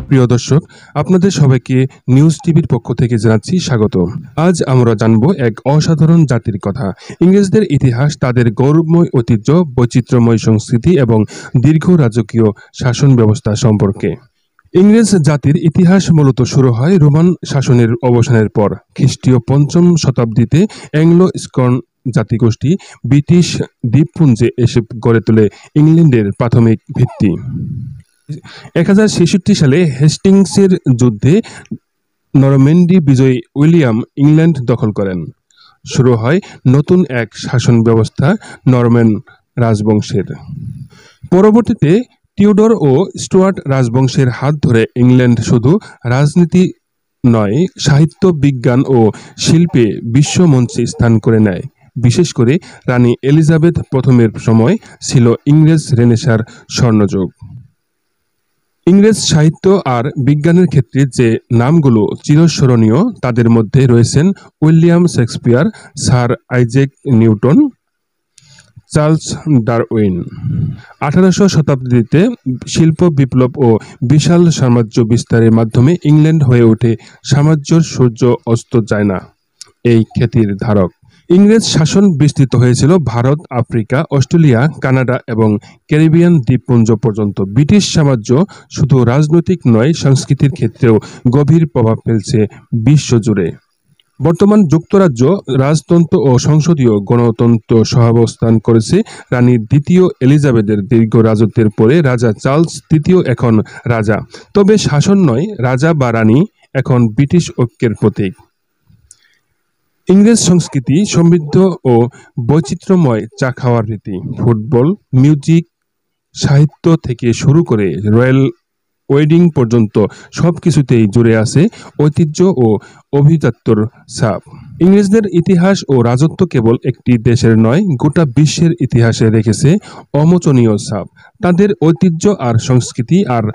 প্রিয় দর্শক, আপনাদের সবাইকে নিউজ টিভির পক্ষ থেকে জানাচ্ছি স্বাগত। আজ আমরা জানব এক অসাধারণ জাতির কথা, ইংরেজদের ইতিহাস, তাদের গৌরবময় ঐতিহ্য, বৈচিত্র্যময় সংস্কৃতি এবং দীর্ঘ রাজকীয় শাসন ব্যবস্থা সম্পর্কে। ইংরেজ জাতির ইতিহাস মূলত শুরু হয় রোমান শাসনের অবসানের পর। খ্রিস্টীয় ৫ম শতাব্দীতে অ্যাংলো স্কন জাতিগোষ্ঠী ব্রিটিশ দ্বীপপুঞ্জে এসে গড়ে তোলে ইংল্যান্ডের প্রাথমিক ভিত্তি। 1066 সালে হেস্টিংসের যুদ্ধে নরম্যান্ডি বিজয়ী উইলিয়াম ইংল্যান্ড দখল করেন। শুরু হয় নতুন এক শাসন ব্যবস্থা নরম্যান রাজবংশের। পরবর্তীতে টিউডর ও স্টুয়ার্ট রাজবংশের হাত ধরে ইংল্যান্ড শুধু রাজনীতি নয়, সাহিত্য, বিজ্ঞান ও শিল্পে বিশ্বমঞ্চে স্থান করে নেয়। বিশেষ করে রানী এলিজাবেথ প্রথমের সময় ছিল ইংরেজ রেনেসাঁর স্বর্ণযুগ। ইংরেজ সাহিত্য আর বিজ্ঞানের ক্ষেত্রে যে নামগুলো চিরস্মরণীয় তাদের মধ্যে রয়েছেন William Shakespeare, sir Isaac Newton, Charles Darwin. 18শো শতাব্দীতে শিল্প বিপ্লব ও বিশাল সাম্রাজ্য বিস্তারের মাধ্যমে ইংল্যান্ড হয়ে ওঠে সাম্রাজ্যের সূর্য অস্ত যায় না এই খ্যাতির ধারক। ইংরেজ শাসন বিস্তৃত হয়েছিল ভারত, আফ্রিকা, অস্ট্রেলিয়া, কানাডা এবং ক্যারিবিয়ান দ্বীপপুঞ্জ পর্যন্ত। ব্রিটিশ সাম্রাজ্য শুধু রাজনৈতিক নয়, সংস্কৃতির ক্ষেত্রেও গভীর প্রভাব ফেলছে বিশ্বজুড়ে। বর্তমান যুক্তরাজ্য রাজতন্ত্র ও সংসদীয় গণতন্ত্র সহাবস্থান করেছে। রানী দ্বিতীয় এলিজাবেথের দীর্ঘ রাজত্বের পরে রাজা চার্লস তৃতীয় এখন রাজা, তবে শাসন নয়, রাজা বা রানী এখন ব্রিটিশ ঐক্যের প্রতীক। ইংরেজ সংস্কৃতি সমৃদ্ধ ও বৈচিত্র্যময়, চা খাওয়ার রীতি, ফুটবল, মিউজিক, সাহিত্য থেকে শুরু করে রয়্যাল ওয়েডিং পর্যন্ত সবকিছুতেই জুড়ে আছে ঐতিহ্য ও অভিজাত্যর ছাপ। ইংরেজদের ইতিহাস ও রাজত্ব কেবল একটি দেশের নয়, গোটা বিশ্বের ইতিহাসে রেখেছে অমোচনীয় ছাপ। তাদের ঐতিহ্য আর সংস্কৃতি আর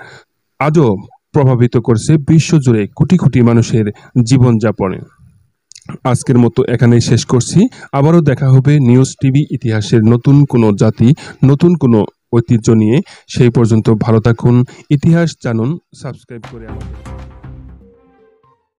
আজও প্রভাবিত করছে বিশ্বজুড়ে কোটি কোটি মানুষের জীবনযাপনে। আজকের মতো এখানেই শেষ করছি। আবারও দেখা হবে নিউজ টিভি ইতিহাসের নতুন কোনো জাতি, নতুন কোনো ঐতিহ্য নিয়ে। সেই পর্যন্ত ভালো থাকুন, ইতিহাস জানুন, সাবস্ক্রাইব করে আমাদের